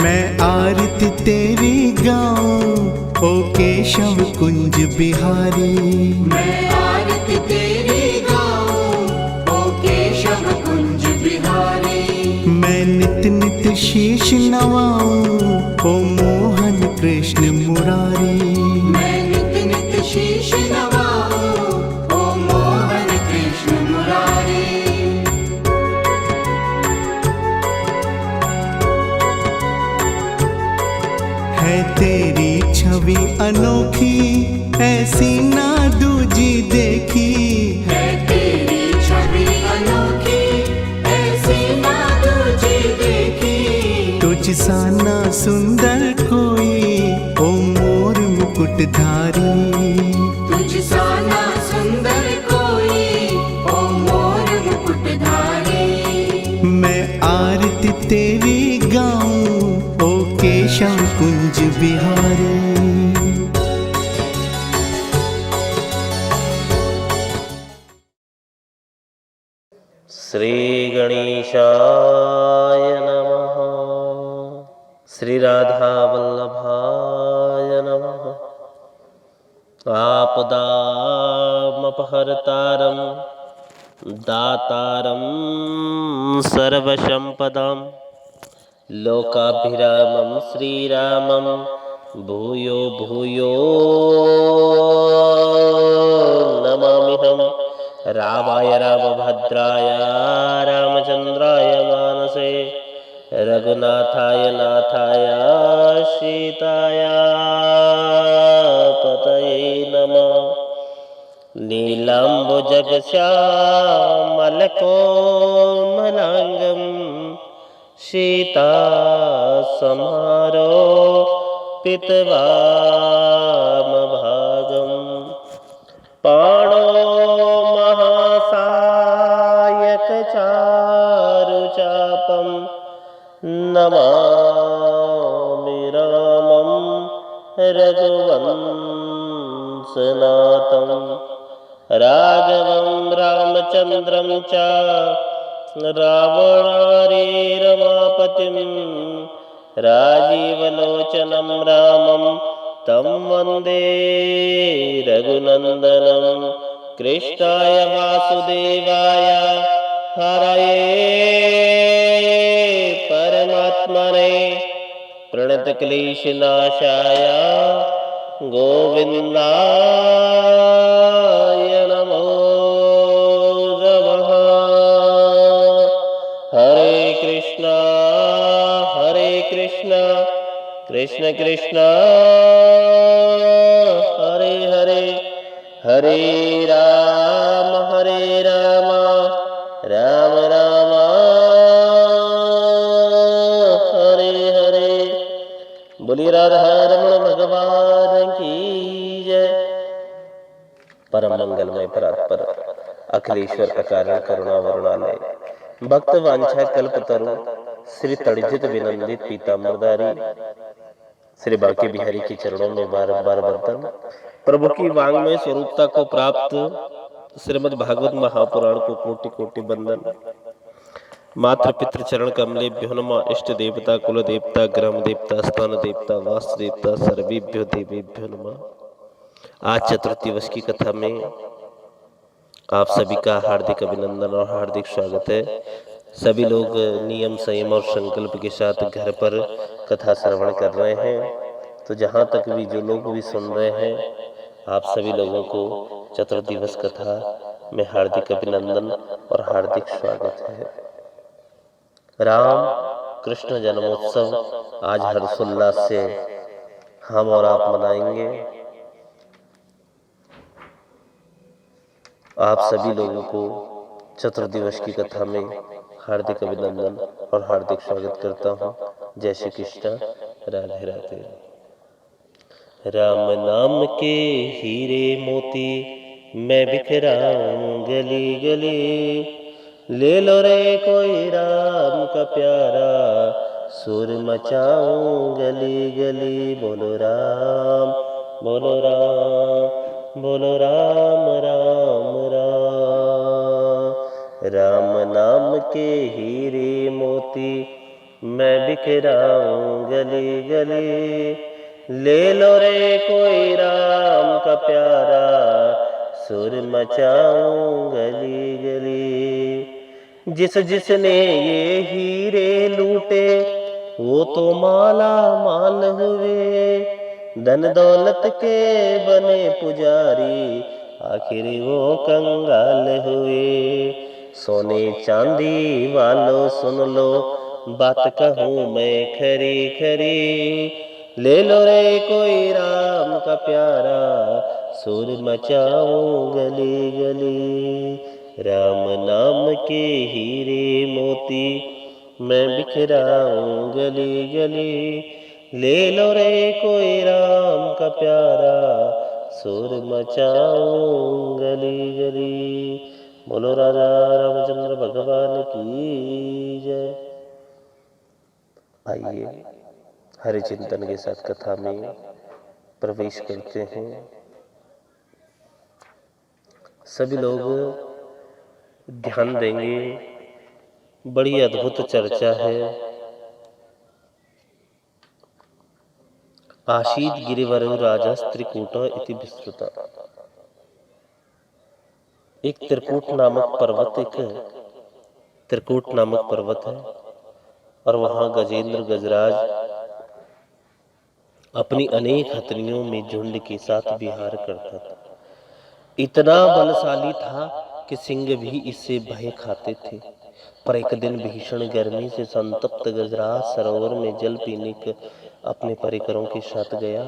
मैं आरती तेरी गाऊं ओ केशव कुंज बिहारी। मैं आरती तेरी गाऊं ओ केशव कुंज बिहारी। मैं नित नित शीश नवाऊं ओ मोहन कृष्ण मुरारी। मैं नित नित शीश नवाऊं ओ मोहन कृष्ण मुरारी। है तेरी छवि अनोखी ऐसी ना दूजी देखी। है तेरी छवि अनोखी ऐसी ना दूजी देखी। तुझ सा ना सुंदर कोई ओ मोर मुकुटधारी। तुझ सा ना सुंदर कोई ओ मोर मुकुटधारी। मैं आरती तेरी गाऊं ओ केशव कुंज बिहारी। श्री गणेशाय नमः। श्री राधा वल्लभाय नमः। आपदामपहर्तारं दातारं सर्वसम्पदां लोकाभिरामं श्रीरामं भूयो भूयो नमाम्यहम्। रामाय रामभद्राय रामचन्द्राय मानसे रघुनाथाय नाथाय सीताय पतये नमः। नीलाम्बुजगश्यामलकोमलाङ्गं सीतासमारोपितवामभागम् पाणो महासायकचारुचापं नमामि रामं रघुवंशनाथं। राघवं रामचन्द्रं च रावणारी रमापतिं राजीवलोचनं रामं तं वन्दे रघुनन्दनं। कृष्णाय वासुदेवाय हरये परमात्मने प्रणतक्लेशनाशाय गोविन्दाय नमो नमः। हरे कृष्णा कृष्ण कृष्ण हरे हरे, हरे राम राम राम हरे हरे। बोलिए राधा रमण भगवान की जय। परम मंगलमय परात्पर अखिलेश्वर अकारण करुणा वरुणालय भक्त वांछा कल्पतरु श्री तड़ित विनंदित पीताम्बरधारी श्री बांके बिहारी के चरणों में बार-बार वंदन। प्रभु की वांग्मय स्वरूपता को प्राप्त श्रीमद् भागवत महापुराण को कोटि कोटि वंदन। मात्र पितृ चरण कमलेभ्यो नमः। इष्ट देवता कुल देवता ग्राम देवता स्थान देवता वास्तु देवता सर्वेभ्यो देवेभ्यो नमः। आज चतुर्थी दिवस की कथा में आप सभी का हार्दिक अभिनंदन और हार्दिक स्वागत है। सभी लोग नियम संयम और संकल्प के साथ घर पर कथा श्रवण कर रहे हैं। तो जहाँ तक भी जो लोग भी सुन रहे हैं, आप सभी लोगों को चतुर्थी दिवस कथा में हार्दिक अभिनंदन और हार्दिक स्वागत है। राम कृष्ण जन्मोत्सव आज हर्षोल्लास से हम और आप मनाएंगे। आप सभी लोगों को चतुर्थ दिवस की कथा में हार्दिक अभिनंदन और हार्दिक स्वागत करता हूँ। जय श्री कृष्ण, राधे राधे। राम नाम के हीरे मोती मैं बिखराऊं गली गली, ले लो रे कोई राम का प्यारा सुर मचाऊं गली गली। बोलो राम बोलो राम बोलो राम राम राम। राम नाम के हीरे मोती मैं बिखराऊं गली गली। ले लो रे कोई राम का प्यारा, सुर मचाऊं गली गली। जिस जिसने ये हीरे लूटे, वो तो माला माल हुए। धन दौलत के बने पुजारी, आखिर वो कंगाल हुए। सोने चांदी वालों सुन लो, बात कहूँ मैं खरी खरी। ले लो रे कोई राम का प्यारा, सुर मचाऊं गली गली। राम नाम के हीरे मोती, मैं बिखराऊं गली गली। ले लो रे कोई राम का प्यारा, सुर मचाऊं गली गली। बोलो राजा रामचंद्र भगवान की जय। आइए हरि चिंतन के साथ कथा में प्रवेश करते हैं। सभी लोग ध्यान देंगे, बड़ी अद्भुत चर्चा है। आशीत गिरिवरो राजा त्रिकूट इति विस्तृता। एक त्रिकूट नामक पर्वत है और वहां गजेंद्र गजराज अपनी अनेक हथनियों में झुंड के साथ विहार करता था। इतना बलशाली था कि सिंह भी इससे भय खाते थे। पर एक दिन भीषण गर्मी से संतप्त गजराज सरोवर में जल पीने के अपने परिकरों के साथ गया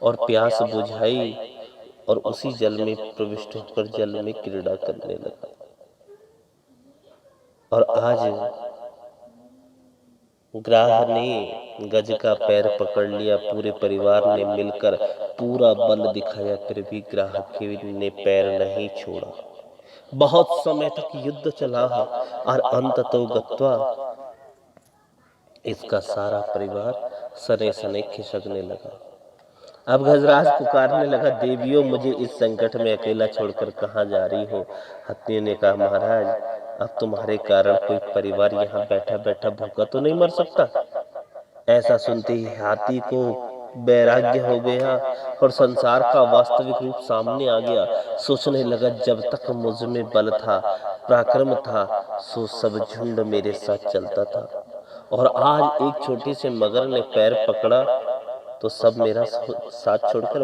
और प्यास बुझाई और उसी जल में प्रविष्ट होकर जल में क्रीड़ा करने लगा। और आज ग्राह ने गज का पैर पकड़ लिया। पूरे परिवार ने मिलकर पूरा बल दिखाया, फिर भी ग्राह ने पैर नहीं छोड़ा। बहुत समय तक युद्ध चला और अंततो गत्वा इसका सारा परिवार सने सने खिसकने लगा। अब गजराज पुकारने लगा, देवियों मुझे इस संकट में अकेला छोड़कर कहां जा रही हो? हथिनी ने कहा, महाराज अब तुम्हारे कारण कोई परिवार यहाँ बैठा बैठा भूखा तो नहीं मर सकता। ऐसा सुनते ही हाथी को वैराग्य हो गया और संसार का वास्तविक रूप सामने आ गया। सोचने लगा, जब तक मुझ में बल था, पराक्रम था, सो सब झुंड मेरे साथ चलता था। और आज एक छोटे से मगर ने पैर पकड़ा तो सब मेरा साथ छोड़कर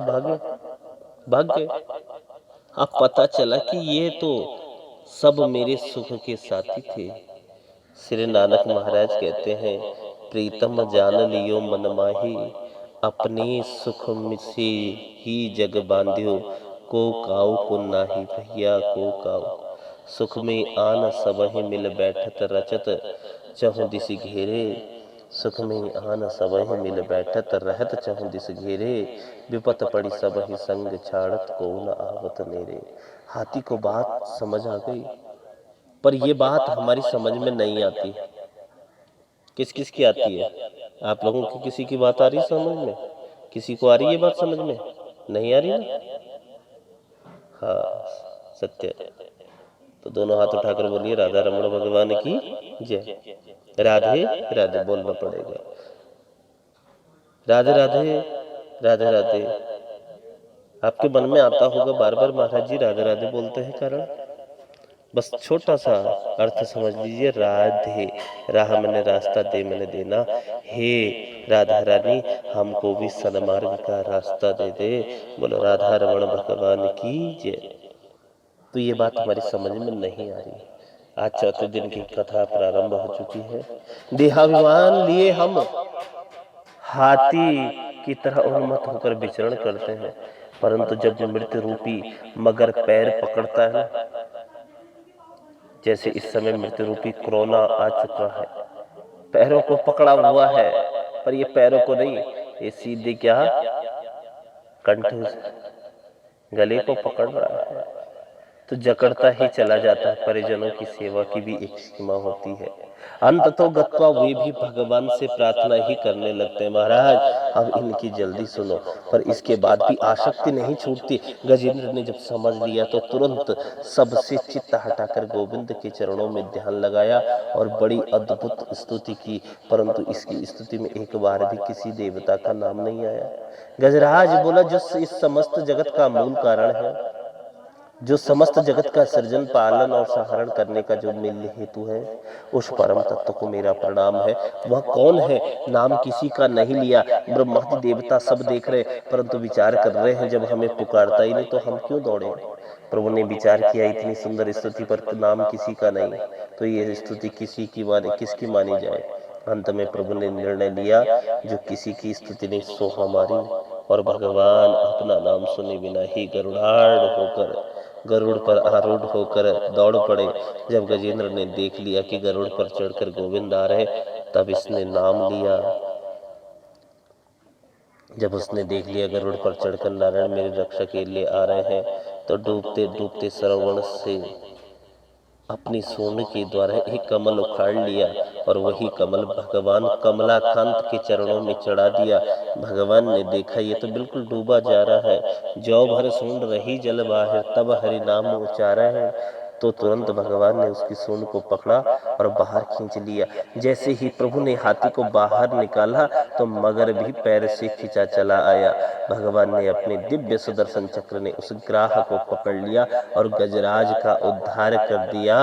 भाग गए। अब पता चला कि ये तो सब मेरे सुख के साथी थे। श्री नानक महाराज कहते हैं, प्रीतम जान लियो मन माही, अपने सुख से ही जग बांध्यो। को काऊ को नाही भैया को काऊ, सुख में आन सबहि मिल बैठत रचत, चहुँ दिस घेरे। सुख में आन सबहि मिल बैठत रहत, चहुँ दिस घेरे। विपत पड़ी सबहि संग छाड़त, को न आवत नेरे। हाथी को बात समझ आ गई, पर ये बात हमारी समझ में नहीं आती। किस किस की आती है? आप लोगों की किसी की बात आ रही समझ में? किसी को आ रही है बात समझ में? नहीं आ रही ना? हाँ, सत्य। तो दोनों हाथ उठाकर बोलिए, राधा रमण भगवान की जय। राधे राधे बोलना पड़ेगा। राधे राधे राधे राधे। आपके मन में आता होगा बार बार महाराज जी राधे राधे बोलते हैं, कारण बस छोटा सा अर्थ समझ लीजिए। राधे, राह मैंने रास्ता, दे मैंने देना। हे राधा रानी, हमको भी सन्मार्ग का रास्ता दे दे। बोलो राधा रमण भगवान की जय। तो ये बात हमारी समझ में नहीं आ रही। आज चौथे दिन की कथा प्रारंभ हो चुकी है। देहाभिमान लिए हम हाथी की तरह उन्मत्त होकर विचरण करते हैं, परंतु जब मृत्यु रूपी मगर पैर पकड़ता है, जैसे इस समय मृत्यु रूपी कोरोना आ चुका है, पैरों को पकड़ा हुआ है, पर ये पैरों को नहीं, ये सीधे क्या कंठ गले को पकड़ रहा है, तो जकड़ता ही चला जाता है। परिजनों की सेवा की भी एक सीमा होती है। अंततो गत्वा वे भी भगवान से प्रार्थना ही करने लगते हैं, महाराज अब इनकी जल्दी सुनो। पर इसके बाद भी आसक्ति नहीं छूटती। गजेंद्र ने जब समझ लिया तो तुरंत सबसे चित्त हटाकर गोविंद के चरणों में ध्यान लगाया और बड़ी अद्भुत स्तुति की, परंतु इसकी स्तुति में एक बार भी किसी देवता का नाम नहीं आया। गजराज बोला, जो इस समस्त जगत का मूल कारण है, जो समस्त जगत का सृजन पालन और संहरण करने का जो मूल हेतु है, उस परम तत्व को मेरा प्रणाम है। वह कौन है? नाम किसी का नहीं लिया। ब्रह्मादि देवता सब देख रहे, परंतु विचार कर रहे हैं, जब हमें पुकारता ही नहीं तो हम क्यों दौड़े। प्रभु ने विचार किया, इतनी सुंदर स्तुति पर नाम किसी का नहीं, तो ये स्तुति किसकी मानी जाए। अंत में प्रभु ने निर्णय लिया, जो किसी की स्तुति नहीं सो हमारी। और भगवान अपना नाम सुने बिना ही गरुड़ पर आरूढ़ होकर दौड़ पड़े। जब गजेंद्र ने देख लिया कि गरुड़ पर चढ़कर गोविंद आ रहे, तब इसने नाम लिया। जब उसने देख लिया गरुड़ पर चढ़कर नारायण मेरे रक्षक के लिए आ रहे हैं, तो डूबते डूबते श्रवण से अपनी सूंड के द्वारा एक कमल उखाड़ लिया और वही कमल भगवान कमलाकांत के चरणों में चढ़ा दिया। भगवान ने देखा ये तो बिल्कुल डूबा जा रहा है, जौ भर सूंड रही जल बाहर, तब हरि नाम उचारा है। तो तुरंत भगवान ने उसकी सूंड को पकड़ा और बाहर खींच लिया। जैसे ही प्रभु ने हाथी को बाहर निकाला तो मगर भी पैर से खींचा चला आया। भगवान ने अपने दिव्य सुदर्शन चक्र ने उस ग्राह को पकड़ लिया और गजराज का उद्धार कर दिया।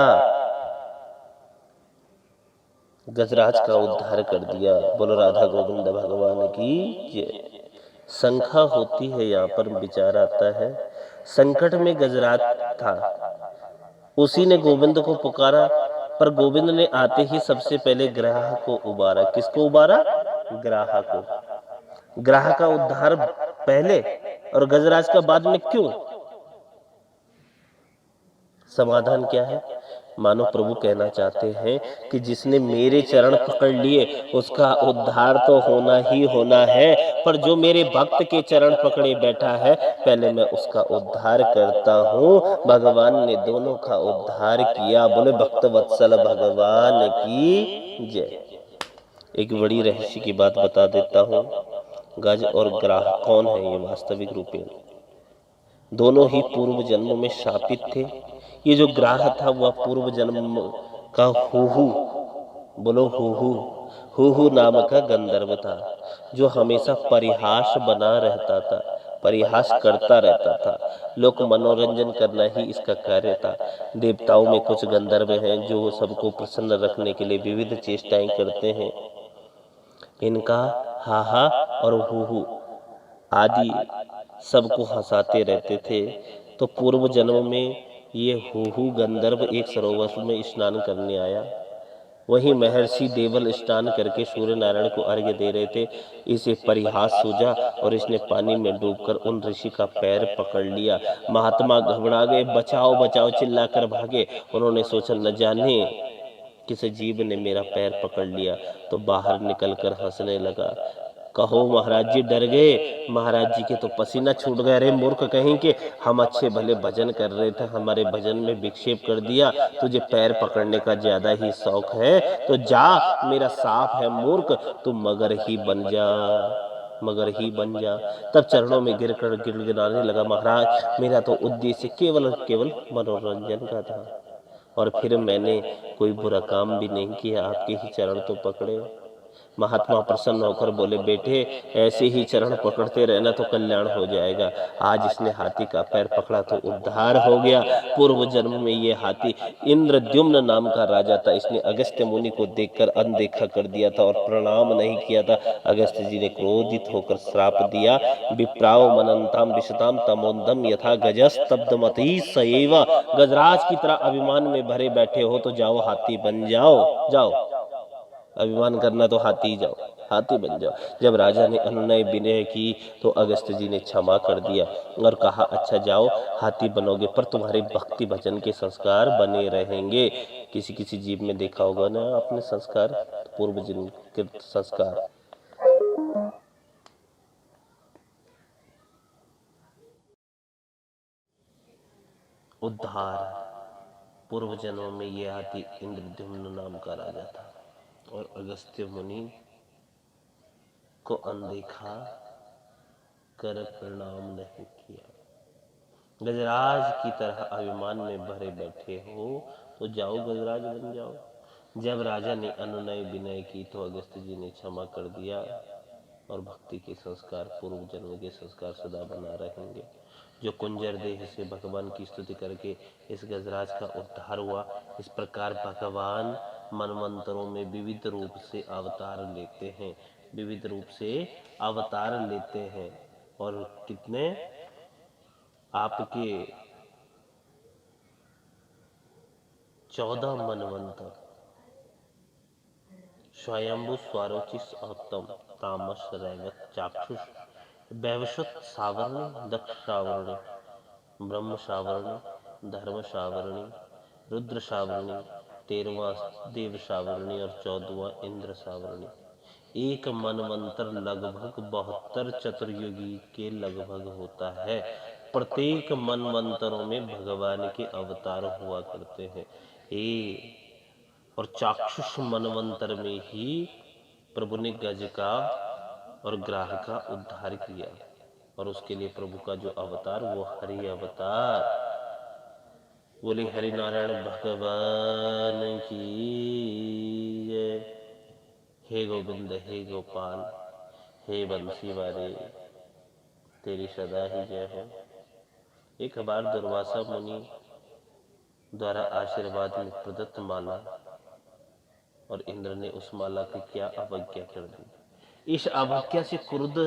गजराज का उद्धार कर दिया। बोलो राधा गोविंद भगवान की जय। शंखा होती है, यहाँ पर विचार आता है। संकट में गजराज था, उसी ने गोविंद को पुकारा, पर गोविंद ने आते ही सबसे पहले ग्राह को उबारा। किसको उबारा? ग्राह को। ग्राह का उद्धार पहले और गजराज का बाद में क्यों? समाधान क्या है? मानो प्रभु कहना चाहते हैं कि जिसने मेरे चरण पकड़ लिए उसका उद्धार तो होना ही होना है, पर जो मेरे भक्त के चरण पकड़े बैठा है, पहले मैं उसका उद्धार करता हूँ। भगवान ने दोनों का उद्धार किया। बोले भक्त वत्सल भगवान की जय। एक बड़ी रहस्य की बात बता देता हूँ। गज और ग्राह कौन है? ये वास्तविक रूप में दोनों ही पूर्व जन्म में शापित थे। ये जो ग्राह था वह पूर्व जन्म का हुहु, बोलो हुहु नाम का गंधर्व था, जो हमेशा परिहास बना रहता था, परिहास करता रहता था। लोक मनोरंजन करना ही इसका कार्य था। देवताओं में कुछ गंधर्व हैं जो सबको प्रसन्न रखने के लिए विविध चेष्टाएं करते हैं। इनका हाहा और हुहु आदि सबको हंसाते रहते थे। तो पूर्व जन्म में ये हुहु गंधर्व एक सरोवर में स्नान करने आया। वहीं महर्षि देवल स्नान करके सूर्य नारायण को अर्घ्य दे रहे थे। इसे परिहास सूझा और इसने पानी में डूबकर उन ऋषि का पैर पकड़ लिया। महात्मा घबरा गए, बचाओ बचाओ चिल्लाकर भागे। उन्होंने सोचा न जाने किस जीव ने मेरा पैर पकड़ लिया, तो बाहर निकलकर हंसने लगा। कहो महाराज जी डर गए? महाराज जी के तो पसीना छूट गया। रे मूर्ख कहीं के, हम अच्छे भले भजन कर रहे थे, हमारे भजन में विक्षेप कर दिया। तुझे पैर पकड़ने का ज्यादा ही शौक है तो जा, मेरा साफ है मूर्ख, तू मगर ही बन जा, मगर ही बन जा। तब चरणों में गिरकर गिड़गिड़ाने लगा, महाराज मेरा तो उद्देश्य केवल केवल मनोरंजन का था, और फिर मैंने कोई बुरा काम भी नहीं किया, आपके ही चरण तो पकड़े। महात्मा प्रसन्न होकर बोले, बेटे ऐसे ही चरण पकड़ते रहना तो कल्याण हो जाएगा। आज इसने हाथी का पैर पकड़ा तो उद्धार हो गया। पूर्व जन्म में ये हाथी इंद्रद्युम्न नाम का राजा था। इसने अगस्त्य मुनि को देखकर अनदेखा कर दिया था और प्रणाम नहीं किया था। अगस्त्य जी ने क्रोधित होकर श्राप दिया, विप्राव मनंताम विशताम तमोदम यथा गजस्तब्धमति सएव। गजराज की तरह अभिमान में भरे बैठे हो तो जाओ हाथी बन जाओ। जाओ, अभिमान करना तो हाथी जाओ, हाथी बन जाओ। जब राजा ने अनुनय विनय की तो अगस्त्य जी ने क्षमा कर दिया और कहा, अच्छा जाओ हाथी बनोगे, पर तुम्हारे भक्ति भजन के संस्कार बने रहेंगे। किसी किसी जीव में देखा होगा ना अपने संस्कार, पूर्व जन्म के संस्कार। उद्धार। पूर्व जन्म में ये हाथी इंद्रद्युम्न नाम का राजा था और अगस्त्य मुनि को अनदेखा कर प्रणाम नहीं किया। गजराज की तरह अभिमान में भरे बैठे हो तो जाओ गजराज बन जाओ। जब राजा ने अनुनय विनय की तो अगस्त जी ने क्षमा कर दिया और भक्ति के संस्कार, पूर्व जन्म के संस्कार सदा बना रहेंगे। जो कुंजर देह से भगवान की स्तुति करके इस गजराज का उद्धार हुआ, इस प्रकार भगवान मनवंतरों में विविध रूप से अवतार लेते हैं, विविध रूप से अवतार लेते हैं। और कितने आपके 14 मनवंतर, स्वयंभु, स्वारोचिष, औत्तम, तामस, रैवत, चाक्षुष, वैवस्वत, सावरणी, दक्ष सावरणी, ब्रह्म सावरणी, धर्म सावरणी, रुद्र सावरणी, 13वां देव सावरणी और 14वां इंद्र सावरणी। एक मनवंतर लगभग 72 चतुर्युगी के लगभग होता है। प्रत्येक मनवंतरों में भगवान के अवतार हुआ करते हैं। और चाक्षुष मनवंतर में ही प्रभु ने गज का और ग्राह का उद्धार किया, और उसके लिए प्रभु का जो अवतार वो हरि अवतार। बोले हरि नारायण भगवान की जय। हे गोविंद, हे गोपाल, हे बंसी वाले, तेरी सदा ही जय हो। एक बार दुर्वासा मुनि द्वारा आशीर्वाद में प्रदत्त माला, और इंद्र ने उस माला की क्या अवज्ञा कर दी। इस अवज्ञा से क्रुद्ध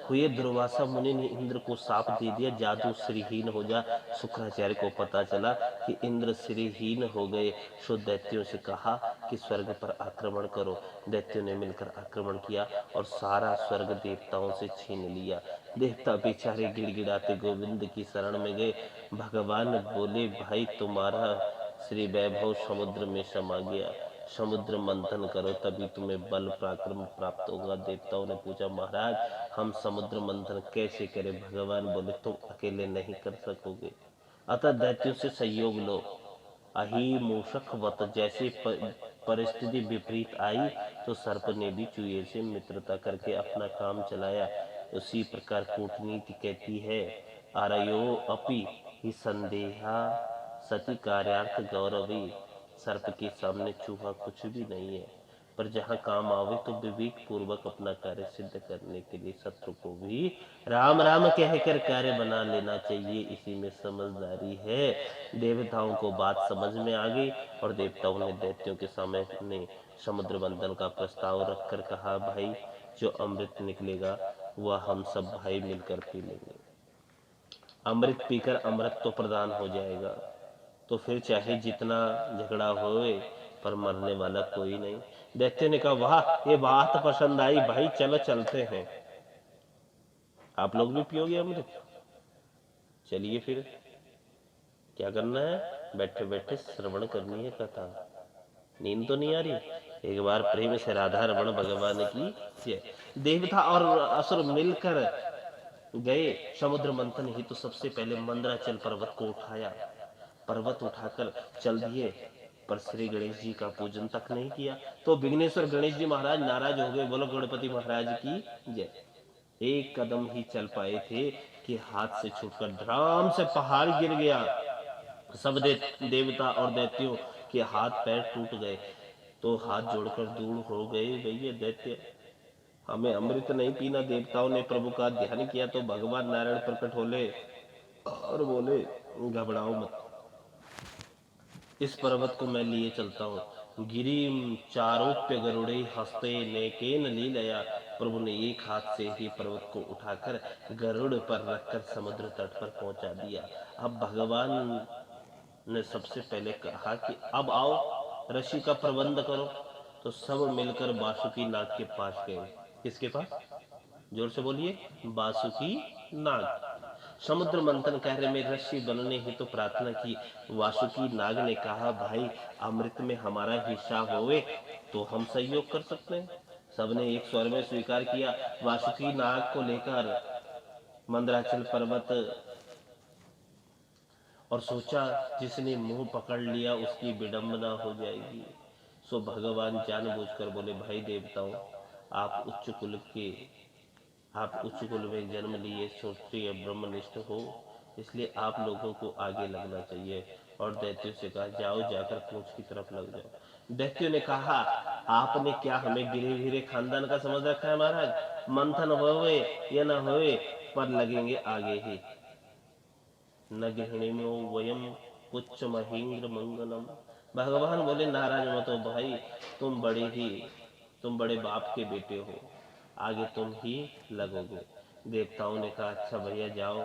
हुए दुर्वासा मुनि ने इंद्र को शाप दे दिया, जादू श्रीहीन हो जा। शुक्राचार्य को पता चला कि इंद्र श्रीहीन हो गए, सो दैत्यों से कहा कि स्वर्ग पर आक्रमण करो। दैत्यों ने मिलकर आक्रमण किया और सारा स्वर्ग देवताओं से छीन लिया। देवता बेचारे गिड़गिड़ाते गोविंद की शरण में गए। भगवान बोले, भाई तुम्हारा श्री वैभव समुद्र में समा गया, समुद्र मंथन करो तभी तुम्हें बल पराक्रम प्राप्त होगा। देवताओं ने पूछा, महाराज हम समुद्र मंथन कैसे करें? भगवान बोले, तुम अकेले नहीं कर सकोगे, अतः दैत्यों से सहयोग लो। अहि मूषक वत, जैसे परिस्थिति विपरीत आई तो सर्प ने भी चूहे से मित्रता करके अपना काम चलाया। उसी प्रकार कूटनीति कहती है, आरयो अपि ही संदेहा सति कार्यार्थ गौरवी। सर्प के सामने चूहा कुछ भी नहीं है, पर जहाँ काम आवे तो विवेक पूर्वक अपना कार्य सिद्ध करने के लिए शत्रु को भी राम राम कहकर कार्य बना लेना चाहिए, इसी में समझदारी है। देवताओं को बात समझ में आ गई और देवताओं ने दैत्यों के सामने समुद्र मंथन का प्रस्ताव रखकर कहा, भाई जो अमृत निकलेगा वह हम सब भाई मिलकर पी लेंगे। अमृत पीकर अमृत तो प्रदान हो जाएगा, तो फिर चाहे जितना झगड़ा होए पर मरने वाला कोई नहीं। दैत्य ने कहा, वाह ये बात पसंद आई, भाई चलो चलते हैं। आप लोग भी पियोगे अमृत? चलिए फिर क्या करना है, बैठे बैठे श्रवण करनी है कथा। नींद तो नहीं आ रही? एक बार प्रेम से राधा रमण भगवान की जय। देवता और असुर मिलकर गए समुद्र मंथन ही तो सबसे पहले मंदराचल पर्वत को उठाया, पर्वत उठाकर चल दिए, पर श्री गणेश जी का पूजन तक नहीं किया। तो विघ्नेश्वर गणेश जी महाराज नाराज हो गए। बोलो गणपति महाराज की जय। एक कदम ही चल पाए थे कि हाथ से छूटकर धड़ाम से पहाड़ गिर गया। सब देवता और दैत्यों के हाथ पैर टूट गए, तो हाथ जोड़कर दूर हो गए, भैया दैत्य हमें अमृत नहीं पीना। देवताओं ने प्रभु का ध्यान किया तो भगवान नारायण प्रकट होले और बोले, घबराओ मत, इस पर्वत को मैं लिए चलता हूँ। गिरिम चारोप्य गरुड़े हस्ते नेकेन लीलया। प्रभु ने एक हाथ से ही पर्वत को उठाकर गरुड़ पर रखकर समुद्र तट पर पहुंचा दिया। अब भगवान ने सबसे पहले कहा कि अब आओ रस्सी का प्रबंध करो। तो सब मिलकर बासुकी नाग के पास गए। किसके पास? जोर से बोलिए, बासुकी नाग। समुद्र मंथन कार्य में रस्सी बनने ही तो प्रार्थना की। वासुकी नाग ने कहा, भाई अमृत में हमारा हिस्सा होवे तो हम सहयोग कर सकते हैं। सबने एक स्वर में स्वीकार किया। वासुकी नाग को लेकर मंदराचल पर्वत, और सोचा जिसने मुंह पकड़ लिया उसकी विडंबना हो जाएगी। सो भगवान जानबूझकर बोले, भाई देवताओं आप उच्च कुल के आप उच्च कुल में जन्म लिए, क्षत्रिय ब्रह्मनिष्ठ हो, इसलिए आप लोगों को आगे लगना चाहिए। और दैत्यों से कहा, जाओ जाकर पूंछ की तरफ लग जाओ। दैत्यों ने कहा, आपने क्या हमें गिरे गिरे खानदान का समझ रखा है महाराज? मंथन होवे या न होवे, पर लगेंगे आगे ही। न गृहणीमो वयम पुच्छ महेंद्र मंगलम। भगवान बोले, नाराज मत हो भाई, तुम बड़े बाप के बेटे हो, आगे तुम ही लगोगे। देवताओं ने कहा, अच्छा भैया जाओ,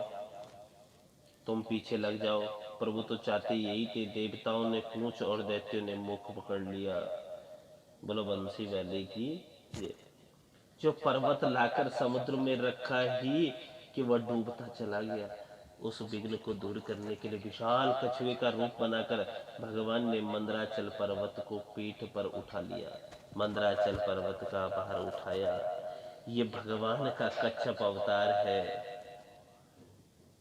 तुम पीछे लग जाओ। प्रभु तो चाहते यही थे। देवताओं ने पूंछ और दैत्यों ने मुख पकड़ लिया। बोलो बंसी वाले की जय। जो पर्वत लाकर समुद्र में रखा ही कि वह डूबता चला गया, उस विघ्न को दूर करने के लिए विशाल कछुए का रूप बनाकर भगवान ने मंदराचल पर्वत को पीठ पर उठा लिया। मंदराचल पर्वत का बाहर उठाया। ये भगवान का कच्छप अवतार है।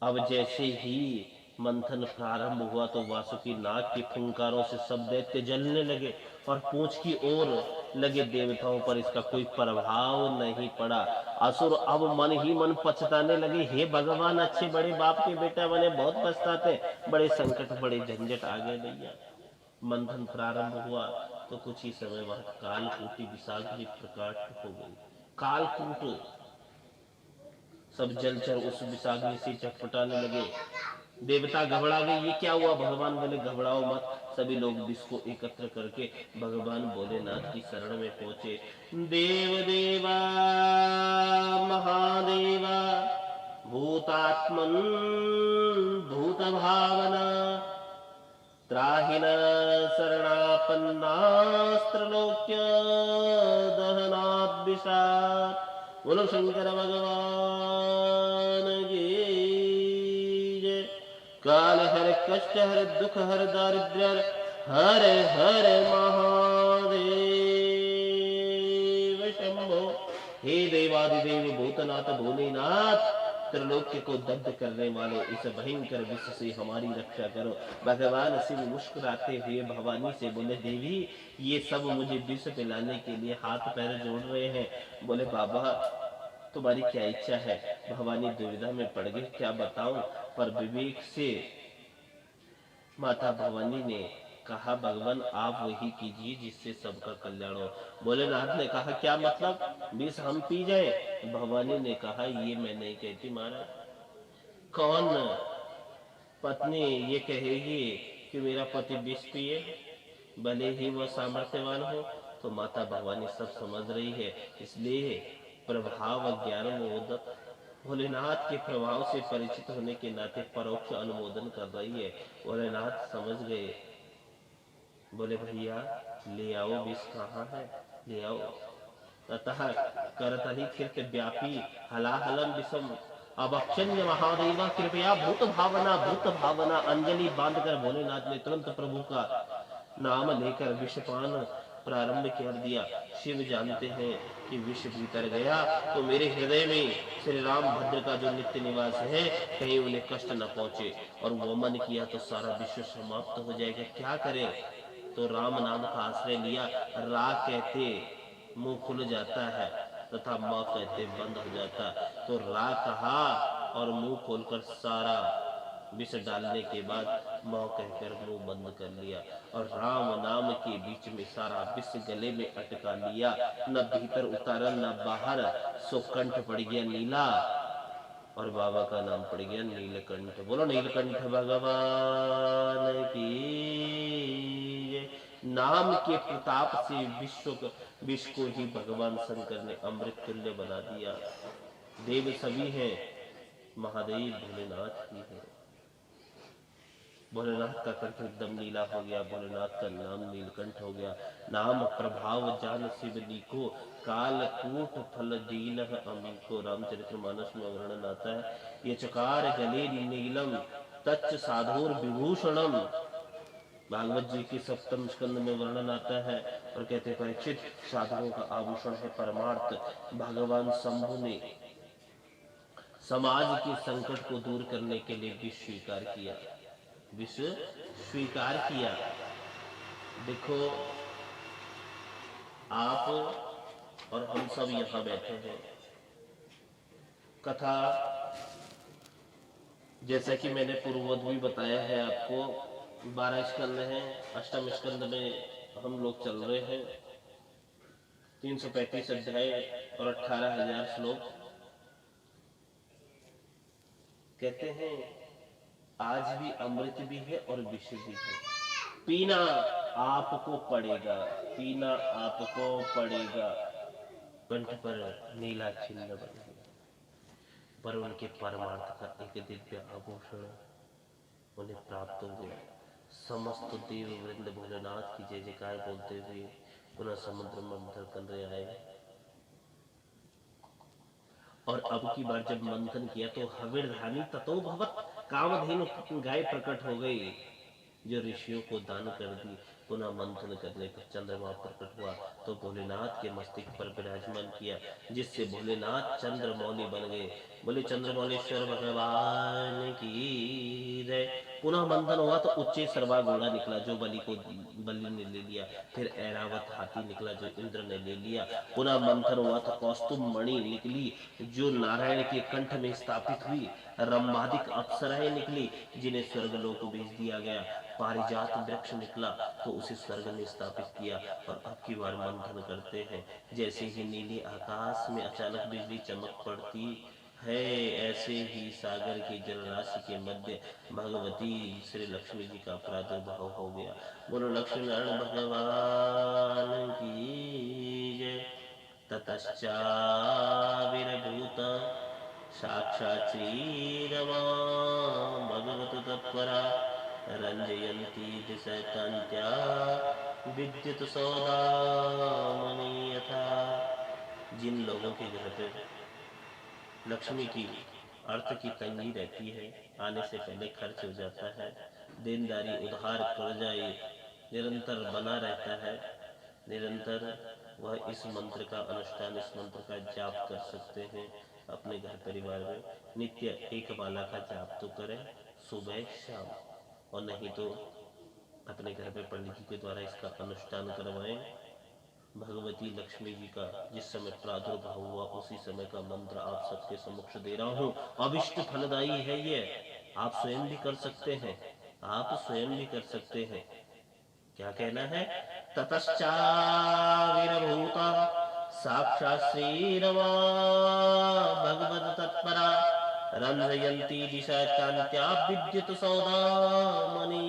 अब जैसे ही मंथन प्रारंभ हुआ तो वासुकी नाग के फुंकारों से सब दैत्य जलने लगे और पूंछ की ओर लगे। देवताओं पर इसका कोई प्रभाव नहीं पड़ा। असुर अब मन ही मन पछताने लगे, हे भगवान, अच्छे बड़े बाप के बेटा बने, बहुत पछताते, बड़े संकट बड़े झंझट आ गए भैया। मंथन प्रारंभ हुआ तो कुछ ही समय बाद कालकूटी विशाल प्रकट हो गई। कालकूट सब जलचर उस विषाग्नि से चटपटाने लगे। देवता घबरा गए, ये क्या हुआ? भगवान बोले, घबराओ मत। सभी लोग विष को एकत्र करके भगवान भोलेनाथ की शरण में पहुंचे। देव देवा महादेवा भूतात्मन भूत भावना त्राहि न शरणापन्नास्त्रलोक्य दहनाद् विषात्। बोलो शंकर भगवान की जय। काल हर कष्ट हर दुख हर दारिद्र्य हर हर महादेव शंभो। हे देवादिदेव भूतनाथ भोलेनाथ, त्रिलोक्य को दग्ध करने वाले इस भयंकर विष से हमारी रक्षा करो। भगवान शिव मुस्कुराते हुए भवानी से बोले, देवी ये सब मुझे विष पिलाने के लिए हाथ पैर जोड़ रहे हैं। बोले, बाबा तुम्हारी क्या इच्छा है? भवानी दुविधा में पड़ गई, क्या बताऊं? पर विवेक से माता भवानी ने कहा, भगवान आप वही कीजिए जिससे सबका कल्याण हो। भोलेनाथ ने कहा, क्या मतलब? विष हम पी जाए? भवानी ने कहा, ये मैं नहीं कहती महाराज। कौन पत्नी ये कहेगी कि मेरा पति विष पिए, भले ही वह सामर्थ्यवान हो? तो माता भवानी सब समझ रही है, इसलिए प्रभाव ज्ञान मोदक भोलेनाथ के प्रभाव से परिचित होने के नाते परोक्ष अनुमोदन कर रही है। भोलेनाथ समझ गए। बोले, भैया ले आओ, विष कहाँ है? ले आओ। अतः करतली कृत व्यापी हलाहलम विषम अभक्षण्य महादेवा कृपया भूत भावना। अंजलि बांधकर भोलेनाथ ने तुरंत प्रभु का नाम लेकर विषपान प्रारंभ कर दिया। शिव जानते हैं कि विष भीतर गया तो मेरे हृदय में श्री राम भद्र का जो नित्य निवास है, कहीं उन्हें कष्ट न पहुंचे। और वो मन किया तो सारा विश्व समाप्त हो जाएगा, क्या करें? तो राम नाम का आश्रय लिया। रा कहते मुंह खुल जाता है तथा माँ कहते बंद हो जाता। तो रा कहा और मुंह खोलकर सारा विष डालने के बाद माँ कहकर मुंह बंद कर लिया और राम नाम के बीच में सारा विष गले में अटका लिया। न भीतर उतारा न बाहर, सो कंठ पड़ गया नीला और बाबा का नाम पड़ गया नीलकंठ। बोलो नीलकंठ भगवान की। नाम के प्रताप से विश्व को ही भगवान शंकर ने अमृत तुल्य बना दिया। देव सभी हैं, महादेव भोलेनाथ ही है। भोलेनाथ का कंठ एकदम नीला हो गया, भोलेनाथ का नाम नीलकंठ हो गया। नाम प्रभाव जान शिव लीको कालकूट फल दीन अमीको। रामचरितमानस में वर्णन आता है, ये चकार गले नीलम तच्च साधुर विभूषणम। भागवत जी की सप्तम स्कंद में वर्णन आता है और कहते हैं, परीक्षित साधुओं का आभूषण है परमार्थ। भगवान शंभु ने समाज के संकट को दूर करने के लिए विष स्वीकार किया, विष स्वीकार किया। देखो आप और हम सब यहाँ बैठे हैं, कथा जैसा कि मैंने पूर्ववत भी बताया है आपको, 12 स्कंद हैं। अष्टम स्कंद में हम लोग चल रहे हैं। 335 अध्याय और 18,000 श्लोक। कहते हैं आज भी अमृत भी है और विष भी है। पीना आपको पड़ेगा, पीना आपको पड़ेगा। कंठ पर नीला चिन्ह बन गया, पर उनके परमार्थ का एक दिव्य आभूषण उन्हें प्राप्त हो गया। समस्त देव वृंद भोलेनाथ की जय जयकार बोलते हुए पुनः समुद्र मंथन करने आए। और अब की बार जब मंथन किया तो हविर्धानी ततो भवत, कामधेनु गाय प्रकट हो गई जो ऋषियों को दान कर दी। पुनः मंथन करने पर चंद्रमा प्रकट हुआ तो भोलेनाथ के मस्तिष्क पर विराजमान किया, जिससे भोलेनाथ चंद्रमौली बन गए। बोले चंद्रमौलेश्वर भगवान की जय। पुनः मंथन हुआ तो उच्चे सर्वा घोड़ा निकला जो बलि ने ले लिया। फिर ऐरावत हाथी निकला जो इंद्र ने ले लिया। पुनः मंथन हुआ तो कौस्तुभ मणि निकली जो नारायण के कंठ में स्थापित हुई। रंभादिक अप्सराएं निकली जिन्हें स्वर्गलोक को भेज दिया गया। पारिजात वृक्ष निकला तो उसे स्वर्ग में स्थापित किया। और अब की बार मंथन करते हैं। जैसे ही नीले आकाश में अचानक बिजली चमक पड़ती है, ऐसे ही सागर की जलराशि के मध्य भगवती श्री लक्ष्मी जी का प्रादुर्भाव हो गया। बोलो लक्ष्मी नारायण भगवान की जय। ततश्चाविर्भूत साक्षात् श्रीरमा भगवत तत्परा रंजयन्ती दिशकान्त्या विद्युत सौदामणि यथा। जिन लोगों के घर पे लक्ष्मी की अर्थ की तंगी रहती है, आने से पहले खर्च हो जाता है, देनदारी उधार कर्जाई निरंतर बना रहता है, निरंतर वह इस मंत्र का अनुष्ठान, इस मंत्र का जाप कर सकते हैं। अपने घर परिवार में नित्य एक माला का जाप तो करें सुबह शाम, और नहीं तो अपने घर पे पंडित जी के द्वारा इसका अनुष्ठान करवाएं। भगवती लक्ष्मी जी का जिस समय प्रादुर्भाव हुआ उसी समय का मंत्र आप सबके समक्ष दे रहा हूँ। अभिष्ट फलदायी है ये, आप स्वयं भी कर सकते हैं, आप स्वयं भी कर सकते हैं। क्या कहना है? ततश्चाविर्भूता साक्षात् श्रीरमा भगवत तत्परा रंजयन्ती दिशा कांत्या विद्युत सौदामणि।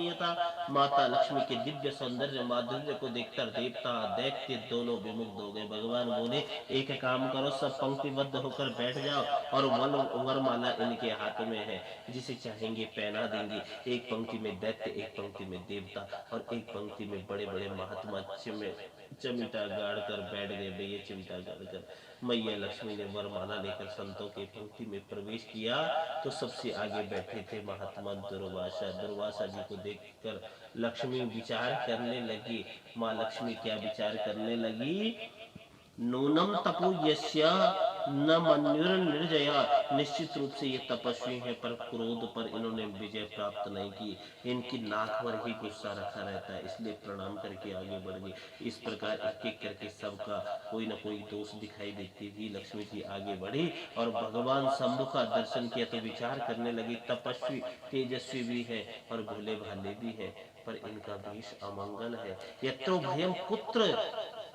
माता लक्ष्मी के दिव्य सौंदर्य माधुर्य को देखकर देवता दैत्य दोनों विमुग्ध हो गए। भगवान बोले एक काम करो, सब पंक्तिबद्ध होकर बैठ जाओ और वरमाला इनके हाथ में है, जिसे चाहेंगे पहना देंगे। एक पंक्ति में दैत्य, एक पंक्ति में देवता, और एक पंक्ति में बड़े बड़े महात्मा चिमटा गाड़ कर बैठ गए। भैया चिमटा गाड़ कर मैया लक्ष्मी ने वरमाला लेकर संतों के पंक्ति में प्रवेश किया तो सबसे आगे बैठे थे महात्मा दुर्वासा। दुर्वासा जी को देखकर लक्ष्मी विचार करने लगी। माँ लक्ष्मी क्या विचार करने लगी? नूनम तपो यस्य न मन्युर्निर्जया। निश्चित रूप से ये तपस्वी है, पर क्रोध पर इन्होंने विजय प्राप्त नहीं की। इनकी नाक पर ही गुस्सा रखा रहता है, इसलिए प्रणाम करके आगे बढ़ गई। इस प्रकार एक एक करके सबका कोई न कोई दोष दिखाई देती हुई लक्ष्मी जी आगे बढ़ी और भगवान शंभु का दर्शन किया तो विचार करने लगी। तपस्वी तेजस्वी भी है और भोले भाले भी है, पर इनका भेष अमंगल है। यत्रो भयम कुत्र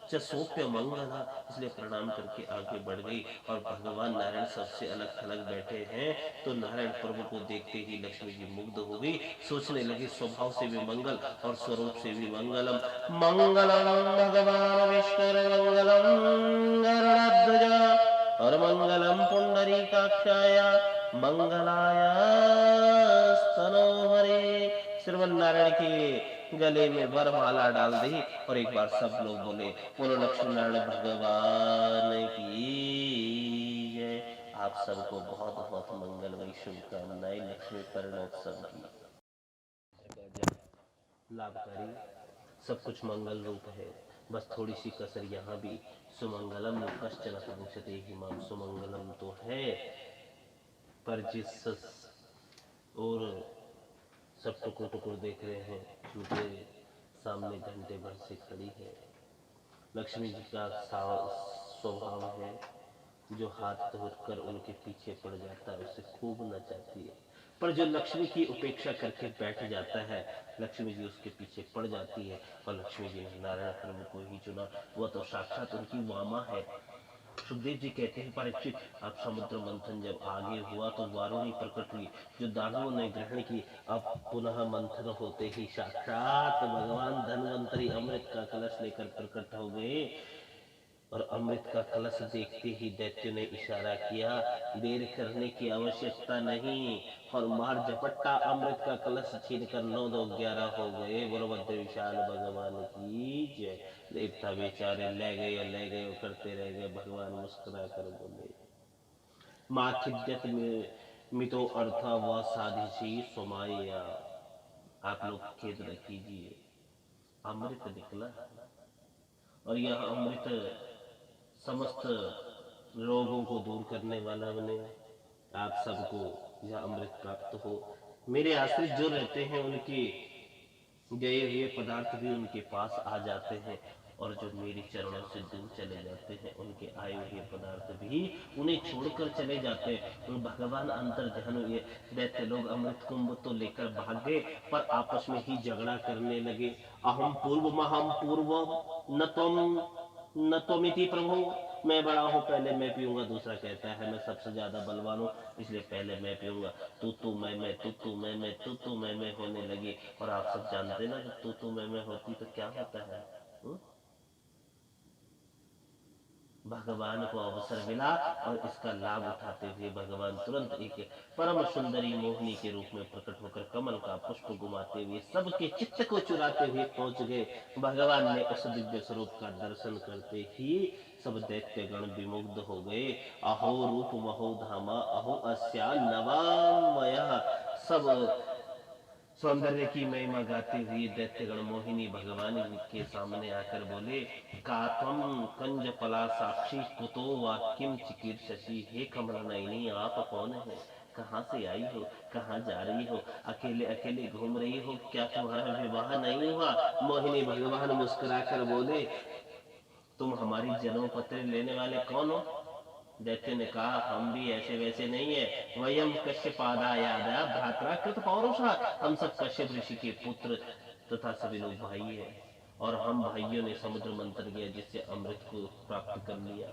च सोप्य मंगल। इसलिए प्रणाम करके आगे बढ़ गई और भगवान नारायण सबसे अलग थलग बैठे हैं तो नारायण प्रभु को देखते ही लक्ष्मी जी मुग्ध हो गई। सोचने लगी स्वभाव से भी मंगल और स्वरूप से भी मंगलम। मंगलम भगवान विष्णु मंगलम गरुड़ध्वज और मंगलम पुंडरीकाक्षाय मंगलाय स्तनोहरे। श्रवण नारायण के गले में वरमाला डाल दी और एक बार सब लोग बोले बोलो लक्ष्मी नारायण भगवान की जय। आप सबको बहुत बहुत मंगलमयी शुभकामनाएं लक्ष्मी पर्णोत्सव की। लाभकारी सब कुछ मंगल रूप है, बस थोड़ी सी कसर यहाँ भी। सुमंगलम कश्चन कांक्षते हिमाम। सुमंगलम तो है, पर जिस और सब टुकुर टुकुर देख रहे हैं उनके सामने घंटे भर से खड़ी है। लक्ष्मी जी का स्वभाव है जो हाथ धोकर उनके पीछे पड़ जाता है उसे खूब नचाती है, पर जो लक्ष्मी की उपेक्षा करके बैठ जाता है, लक्ष्मी जी उसके पीछे पड़ जाती है। और लक्ष्मी जी ने नारायण प्रभु को ही चुना, वह तो साक्षात उनकी वामा है। सुखदेव जी कहते हैं परीक्षित, अब समुद्र मंथन जब आगे हुआ तो वारुणी प्रकट हुई, जो दानवों ने ग्रहण की। अब पुनः मंथन होते ही साक्षात भगवान धन्वंतरी अमृत का कलश लेकर प्रकट हो गए। और अमृत का कलश देखते ही दैत्य ने इशारा किया, देर करने की आवश्यकता नहीं। और मार झपट्टा अमृत का कलश छीनकर 9 2 11 हो गए। बलभद्र विशाल भगवान की जय। देवता बेचारे ले गए और करते रह गए। भगवान मुस्कुरा कर बोले, माँ खिद्यत में मितो अर्था व साधिशी सोमाया। आप लोग खेद न कीजिए, अमृत निकला और यह अमृत समस्त रोगों को दूर करने वाला बने। आप सबको यह अमृत प्राप्त हो। मेरे आश्रित जो रहते हैं उनके गए हुए पदार्थ भी उनके पास आ जाते हैं, और जो मेरे चरणों से दूर चले जाते हैं उनके आए हुए पदार्थ भी उन्हें छोड़कर चले जाते हैं। उन भगवान अंतर ध्यान हुए। दैत्य लोग अमृत कुंभ तो लेकर भाग गए, पर आपस में ही झगड़ा करने लगे। अहम पूर्व महम पूर्व न तुम न त्वमिति प्रभु, मैं बड़ा हूँ पहले मैं पीऊंगा। दूसरा कहता है मैं सबसे ज्यादा बलवान हूँ इसलिए पहले मैं पीऊंगा। तू मैं तू मैं होने लगी। और आप सब जानते ना कि तू मैं होती तो क्या होता है। हुँ? भगवान को अवसर मिला और इसका लाभ उठाते हुए भगवान तुरंत एक परम सुंदरी मोहिनी के रूप में प्रकट होकर कमल का पुष्प घुमाते हुए सबके चित्त को चुराते हुए पहुंच गए। भगवान ने उस दिव्य स्वरूप का दर्शन करते ही सब दैत्य गण विमुग्ध हो गए। अहो रूप महो धामा अहो अस्या नवामय। सब सौंदर्य की महिमा गाते हुए दैत्यगण मोहिनी भगवान के सामने आकर बोले, कातम कंज पला साक्षी कुतो वाक्यम चिकीर्षसी। हे कमल नयनी, आप कौन है, कहाँ से आई हो, कहाँ जा रही हो, अकेले अकेले घूम रही हो, क्या तुम्हारा विवाह नहीं हुआ। मोहिनी भगवान मुस्कुराकर बोले, तुम हमारी जन्म पत्र लेने वाले कौन हो। दैत्य ने कहा, हम भी ऐसे वैसे नहीं है, वयम कश्यपादायादा भ्रात्रा कृत पौरुषा। हम सब कश्यप ऋषि के पुत्र तथा सभी लोग भाई है, और हम भाइयों ने समुद्र मंथन किया जिससे अमृत को प्राप्त कर लिया।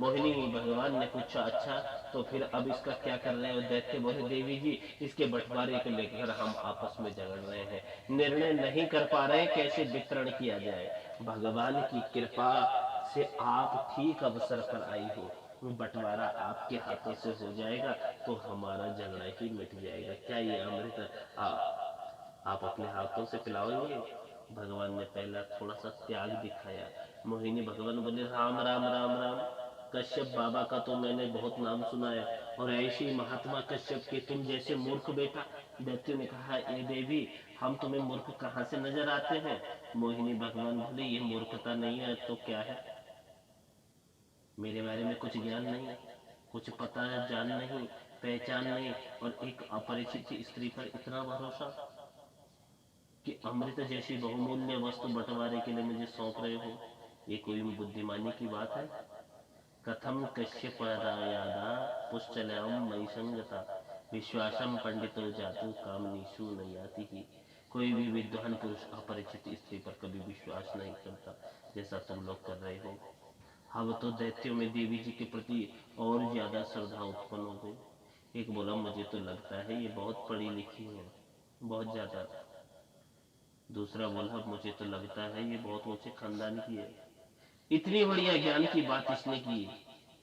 मोहिनी भगवान ने पूछा, अच्छा तो फिर अब इसका क्या कर रहे हो। दैत्य बोले, देवी जी इसके बंटवारे को लेकर हम आपस में झगड़ रहे हैं, निर्णय नहीं कर पा रहे कैसे वितरण किया जाए। भगवान की कृपा से आप ठीक अवसर पर आई हो, बंटवारा आपके हाथों से हो जाएगा तो हमारा झगड़ा ही मिट जाएगा। क्या ये अमृत आप अपने हाथों से पिलाओगे। भगवान ने पहला थोड़ा सा त्याग दिखाया। मोहिनी भगवान बोले, राम राम राम राम, कश्यप बाबा का तो मैंने बहुत नाम सुना है, और ऐसे ही महात्मा कश्यप के तुम जैसे मूर्ख बेटा। दैत्य ने कहा, ए देवी हम तुम्हें मूर्ख कहाँ से नजर आते हैं। मोहिनी भगवान बोले, ये मूर्खता नहीं है तो क्या है। मेरे बारे में कुछ ज्ञान नहीं, कुछ पता जान नहीं, पहचान नहीं, और एक अपरिचित स्त्री पर इतना भरोसा कि अमृत जैसी बहुमूल्य वस्तु बंटवारे के लिए मुझे सौंप रहे हो। ये कोई बुद्धिमानी की बात है। कथम कश्यपरायादा पुश्चलयम मयि संगता विश्वासम पंडितो जातु कामनीषु नयाति ही। कोई भी विद्वान पुरुष अपरिचित स्त्री पर कभी विश्वास नहीं करता जैसा तुम लोग कर रहे हो। अब तो दैत्यों में देवी जी के प्रति और ज्यादा श्रद्धा उत्पन्न हो गई। एक बोला, मुझे तो लगता है ये बहुत पढ़ी लिखी है, बहुत ज्यादा। दूसरा बोला, मुझे तो लगता है ये बहुत ऊंचे खानदान की है। इतनी बढ़िया ज्ञान की बात इसने की।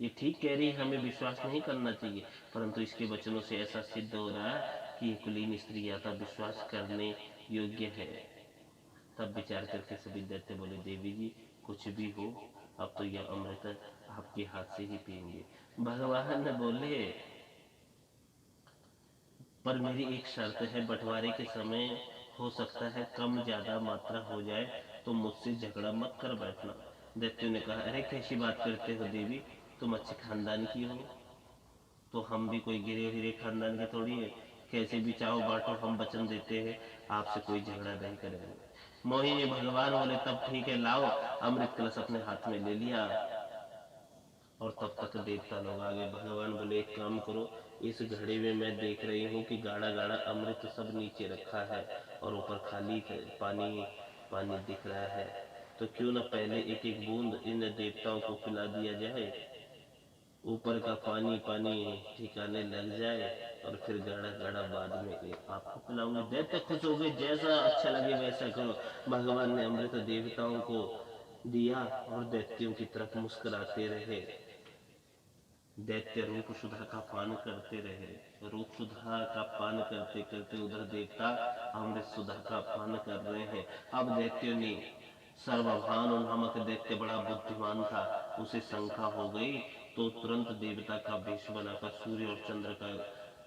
ये ठीक कह रही है, हमें विश्वास नहीं करना चाहिए, परंतु इसके वचनों से ऐसा सिद्ध हो रहा है कि ये कुलीन स्त्री या तो विश्वास करने योग्य है। तब विचार करके सभी दैत्य बोले, देवी जी कुछ भी हो, अब तो यह अमृत आपके हाथ से ही पिएंगे। भगवान ने बोले, पर मेरी एक शर्त है, बंटवारे के समय हो सकता है कम ज्यादा मात्रा हो जाए, तो मुझसे झगड़ा मत कर बैठना। दैत्य ने कहा, अरे कैसी बात करते हो देवी, तुम अच्छे खानदान की हो, तो हम भी कोई गिरे गिरे खानदान के थोड़ी है। कैसे भी चाहो बांटो, हम वचन देते हैं आपसे कोई झगड़ा नहीं करेंगे। मोहिनी भगवान बोले, तब ठीक है, लाओ। अमृत कलश अपने हाथ में ले लिया, और तब तक देवता लोग आ गए। भगवान बोले एक काम करो, इस घड़े में मैं देख रही हूँ कि गाढ़ा गाढ़ा अमृत सब नीचे रखा है और ऊपर खाली पानी पानी दिख रहा है, तो क्यों ना पहले एक एक बूंद इन देवताओं को पिला दिया जाए, ऊपर का पानी पानी ठिकाने लग जाए और फिर गाढ़ा गाढ़ा बाद में आपको पिलाऊंगे। दैत्य खुश हो गए, जैसा अच्छा लगे वैसा करो। भगवान ने अमृत देवताओं को दिया और दैत्यों की तरफ मुस्कुराते रहे। दैत्य रूप सुधा का पान करते रहे। रूप सुधा का पान करते करते उधर देवता अमृत सुधा का पान कर रहे हैं। अब दैत्यों ने, सर्वभानु नामक दैत्य बड़ा बुद्धिमान था, उसे शंका हो गई तो तुरंत देवता का वेश बनाकर सूर्य और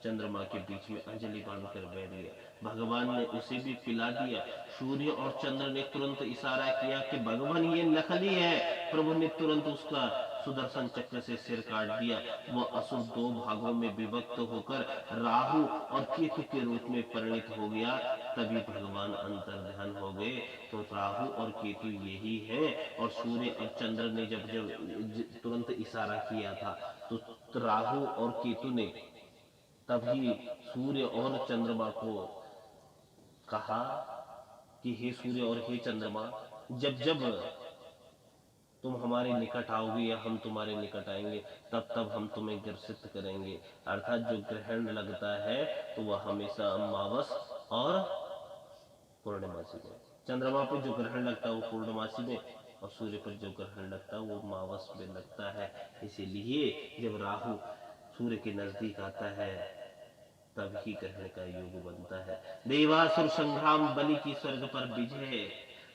चंद्रमा के बीच में अंजलि बांधकर बैठ गया। भगवान ने उसे भी पिला दिया। सूर्य और चंद्र ने तुरंत इशारा किया कि भगवान ये नकली है। प्रभु ने तुरंत उसका सुदर्शन चक्र से सिर काट दिया। वह असुर दो भागों में विभक्त होकर राहु और केतु के रूप में परिणित हो गया। तभी भगवान अंतर्ध्यान हो गए, तो राहु और केतु यही हैं। और सूर्य और चंद्र ने जब तुरंत इशारा किया था, तो राहु और केतु ने तभी सूर्य और चंद्रमा को कहा कि हे सूर्य और हे चंद्रमा, जब जब तुम हमारे निकट आओगे या हम तुम्हारे निकट आएंगे, तब तब हम तुम्हें ग्रसित करेंगे। अर्थात जो ग्रहण लगता है तो वह हमेशा अमावस और पूर्णमासी में, चंद्रमा पर जो ग्रहण लगता है वो पूर्णमासी में, और सूर्य पर जो ग्रहण लगता है वो अमावस में लगता है। इसीलिए जब राहु सूर्य के नजदीक आता है तभी ग्रहण का योग बनता है। देवासुर संग्राम, बलि की स्वर्ग पर विजय।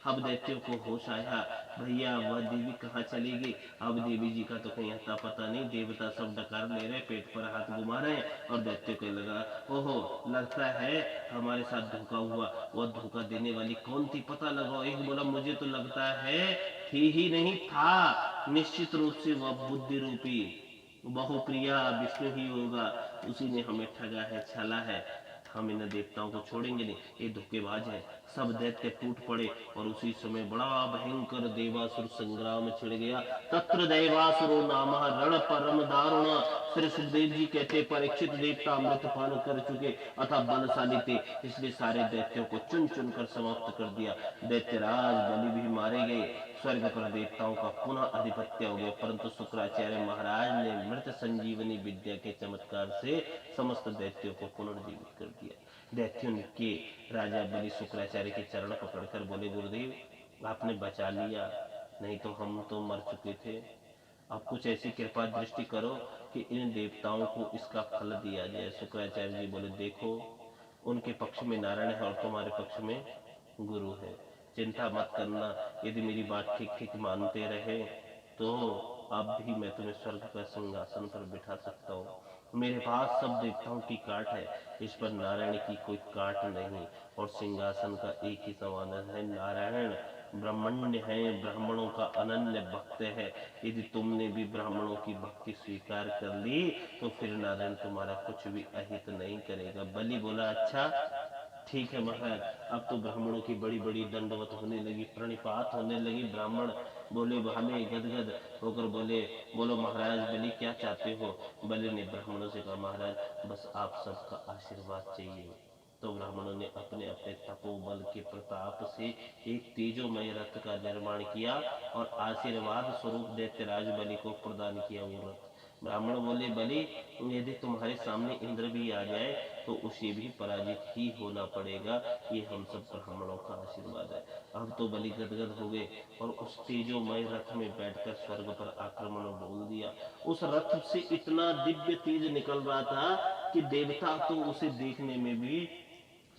अब दैत्यों को होश आया, भैया वह देवी कहाँ चली गई। अब देवी जी का तो कहीं अता पता नहीं। देवता सब डकार ले रहे, पेट पर हाथ घुमा रहे, और दैत्यों को लगा ओहो लगता है हमारे साथ धोखा हुआ। वह धोखा देने वाली कौन थी पता लगाओ। एक बोला मुझे तो लगता है थी ही नहीं, था निश्चित रूप से वह बुद्धि रूपी बहुप्रिया विष्णु ही होगा। उसी ने हमें ठगा है, छला है। हम इन देवताओं को छोड़ेंगे नहीं, ये धोखेबाज है। सब दैत्य टूट पड़े और उसी समय बड़ा भयंकर देवासुर संग्राम छिड़ गया। तत्र देवासुरो नामः रण परम दारुण। श्री सुखदेव जी कहते परीक्षित देवता अमृत पान कर चुके अतः बलशाली थे, इसलिए सारे दैत्यों को चुन चुन कर समाप्त कर दिया। दैत्यराज बलि भी मारे गए। स्वर्ग पर देवताओं का पुनः आधिपत्य हो गया। परंतु शुक्राचार्य महाराज ने मृत संजीवनी विद्या के चमत्कार से समस्त दैत्यों को पुनर्जीवित कर दिया। दैत्यों के राजा बलि शुक्राचार्य के चरण पकड़कर बोले गुरुदेव आपने बचा लिया, नहीं तो हम तो मर चुके थे। अब कुछ ऐसी कृपा दृष्टि करो कि इन देवताओं को इसका फल दिया जाए। शुक्राचार्य जी बोले देखो, उनके पक्ष में नारायण है और तुम्हारे पक्ष में गुरु है, चिंता मत करना। यदि मेरी बात ठीक ठीक मानते रहे तो अब भी मैं तुम्हें स्वर्ग का सिंहासन पर बिठा सकता हूँ। मेरे पास सब देवताओं की काट है, इस पर नारायण की कोई काट नहीं। और सिंहासन का एक ही समाधान है, नारायण ब्राह्मण्य है, ब्राह्मणों का अनन्य भक्त है। यदि तुमने भी ब्राह्मणों की भक्ति स्वीकार कर ली तो फिर नारायण तुम्हारा कुछ भी अहित नहीं करेगा। बलि बोला अच्छा ठीक है महाराज। अब तो ब्राह्मणों की बड़ी बड़ी दंडवत होने लगी, प्रणिपात होने लगी। ब्राह्मण बोले भाले गदगद होकर बोले बोलो महाराज बलि क्या चाहते हो। बलि ने ब्राह्मणों से कहा महाराज बस आप सबका आशीर्वाद चाहिए। तो ब्राह्मणों ने अपने अपने तपोबल के प्रताप से एक तेजोमय रथ का निर्माण किया और आशीर्वाद स्वरूप दैत्यराज बलि को प्रदान किया वो रथ। ब्राह्मण बोले बलि यदि तुम्हारे सामने इंद्र भी आ जाए तो उसे भी पराजित ही होना पड़ेगा, ये हम सब ब्राह्मणों का आशीर्वाद है। अब तो बलि गदगद हो गए और उस तेजोमय रथ में बैठकर स्वर्ग पर आक्रमण बोल दिया। उस रथ से इतना दिव्य तेज निकल रहा था कि देवता तो उसे देखने में भी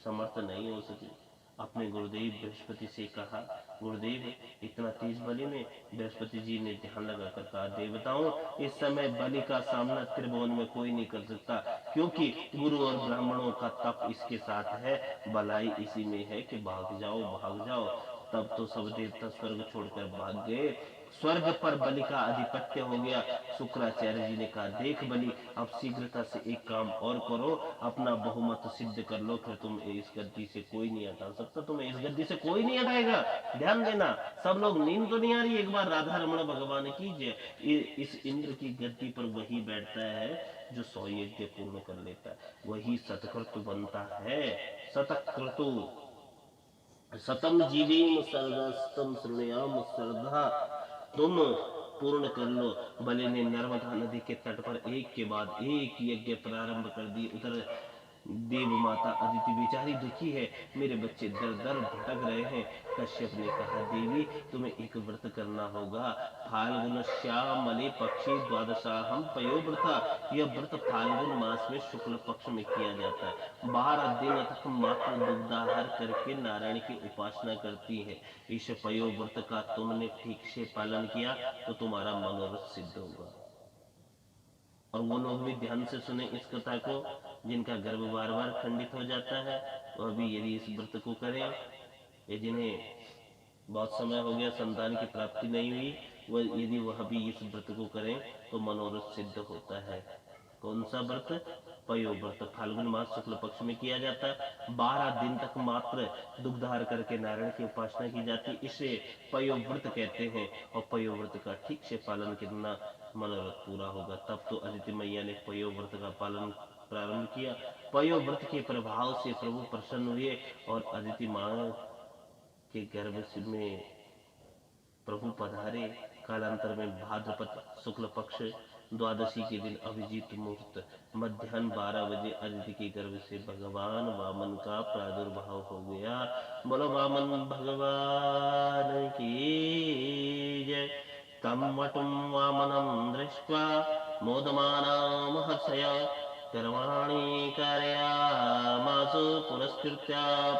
समर्थ नहीं हो सके। अपने गुरुदेव बृहस्पति से कहा गुरुदेव इतना तेज बलि में। बृहस्पति जी ने ध्यान लगाकर कहा देवताओं इस समय बलि का सामना त्रिभुवन में कोई नहीं कर सकता, क्योंकि गुरु और ब्राह्मणों का तप इसके साथ है, भलाई इसी में है कि भाग जाओ भाग जाओ। तब तो सब देवता स्वर्ग छोड़कर भाग गए। स्वर्ग पर बलि का अधिपत्य हो गया। शुक्राचार्य जी ने कहा, देख बलि, अब शीघ्रता से एक काम और करो, अपना बहुमत सिद्ध कर लो, फिर तुम इस गद्दी से कोई नहीं हटा सकता, तुम्हें इस गद्दी से कोई नहीं हटाएगा। ध्यान देना, सब लोग, नींद तो नहीं आ रही, एक बार राधा रमण भगवान की जय। इस इंद्र की गद्दी पर वही बैठता है जो 100 यज्ञ पूर्ण कर लेता है, वही सतक्रतु बनता है। सतक्रतु सतम जीवीम सर्वस्तम श्रृणयाम श्रद्धा। तुम पूर्ण कर लो। बलि ने नर्मदा नदी के तट पर एक के बाद एक यज्ञ प्रारंभ कर दिए। उधर देव माता अदिति बेचारी दुखी है, मेरे बच्चे दर दर भटक रहे हैं। कश्यप ने कहा, देवी तुम्हें एक व्रत करना होगा। फाल्गुन श्यामले पक्षी द्वादशाहम पयोव्रता। यह व्रत फाल्गुन मास में शुक्ल पक्ष में किया जाता है। 12 दिन तक मात्र दुग्धाहार करके नारायण की उपासना करती है। इस पयोव्रत का तुमने ठीक से पालन किया तो तुम्हारा मनोरथ सिद्ध होगा। और वो लोग भी ध्यान से सुने इस कथा को जिनका गर्भ बार बार खंडित हो जाता है, वह भी यदि इस व्रत को करें। ये जिन्हें बहुत समय हो गया संतान की प्राप्ति नहीं हुई, वह यदि वह भी इस व्रत को करें तो मनोरथ सिद्ध होता है। कौन सा व्रत? पयोव्रत। फाल्गुन मास शुक्ल पक्ष में किया जाता है। 12 दिन तक मात्र दुग्धाहार करके नारायण की उपासना की जाती, इसे पयोव्रत कहते हैं। और पयोव्रत का ठीक से पालन करना, मनोरथ पूरा होगा। तब तो अदिति मैया ने पयोव्रत का पालन प्रारंभ किया। पयोव्रत के प्रभाव से प्रभु प्रसन्न हुए और अदिति माँ के गर्भ में प्रभु पधारे। कालांतर में भाद्रपद शुक्ल पक्ष द्वादशी के दिन अभिजीत मुहूर्त मध्याह्न 12 बजे अदिति के गर्भ से भगवान वामन का प्रादुर्भाव हो गया। बोलो वामन भगवान की जय। तम वटुम वामनम दृष्ट्वा मोदमाना महर्षया कर्माणि कारयामासु पुरस्कृत्य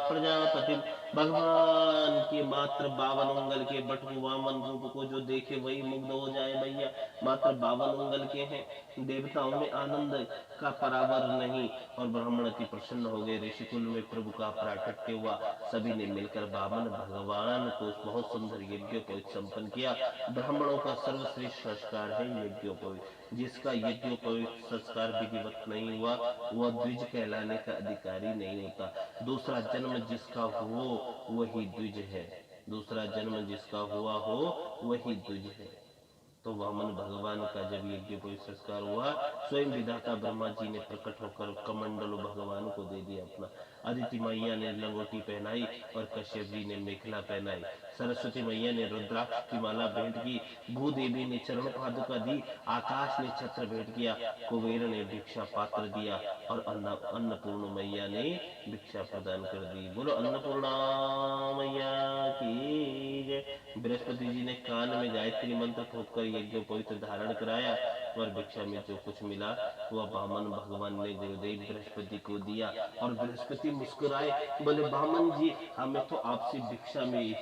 प्रजापति। भगवान के मात्र 52 उंगल के बट वामन रूप को जो देखे वही मुग्ध हो जाए भैया। मात्र 52 उंगल के हैं, देवताओं में आनंद का परावर नहीं। और ब्राह्मण अति प्रसन्न हो गए। ऋषिकुल में प्रभु का प्राकट्य हुआ। सभी ने मिलकर वामन भगवान को बहुत सुंदर यज्ञोपवीत संपन्न किया। ब्राह्मणों का सर्वश्रेष्ठ संस्कार है यज्ञोपवीत। जिसका यज्ञोपवीत संस्कार विधिवत नहीं हुआ वह द्विज कहलाने का अधिकारी नहीं होता। दूसरा जन्म जिसका हो वही द्विज है। दूसरा जन्म जिसका हुआ हो वही द्विज है। तो वामन भगवान का जब यज्ञोपवीत संस्कार हुआ, स्वयं विधाता ब्रह्मा जी ने प्रकट होकर कमंडल भगवान को दे दिया अपना। अदिति मैया ने लंगोटी पहनाई और कश्यप जी ने मेखला पहनाई। सरस्वती मैया ने रुद्राक्ष की माला भेंट की। भूदेवी ने चरण पादुका दी। आकाश ने छत्र भेंट किया। कुबेर ने भिक्षा पात्र दिया और अन्नपूर्ण मैया ने भिक्षा प्रदान कर दी। बोलो अन्नपूर्णा मैया की जय। बृहस्पति जी ने कान में गायत्री मंत्र फूंककर यज्ञोपवीत धारण कराया और भिक्षा में जो कुछ मिला वह वामन भगवान ने गुरुदेव बृहस्पति को दिया। और बृहस्पति मुस्कुराए, बोले वामन जी, हमें तो आपसे भिक्षा में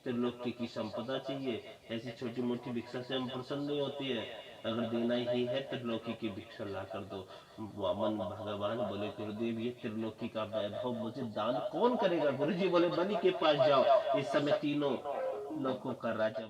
त्रिलोकी की संपदा चाहिए। ऐसी छोटी मोटी भिक्षा से हम प्रसन्न नहीं होती है। अगर देना ही है त्रिलोकी की भिक्षा ला कर दो। वामन भगवान बोले, गुरुदेव ये त्रिलोकी का वैभव मुझे दान कौन करेगा? गुरुजी बोले, बलि के पास जाओ, इस समय तीनों लोगों का राजा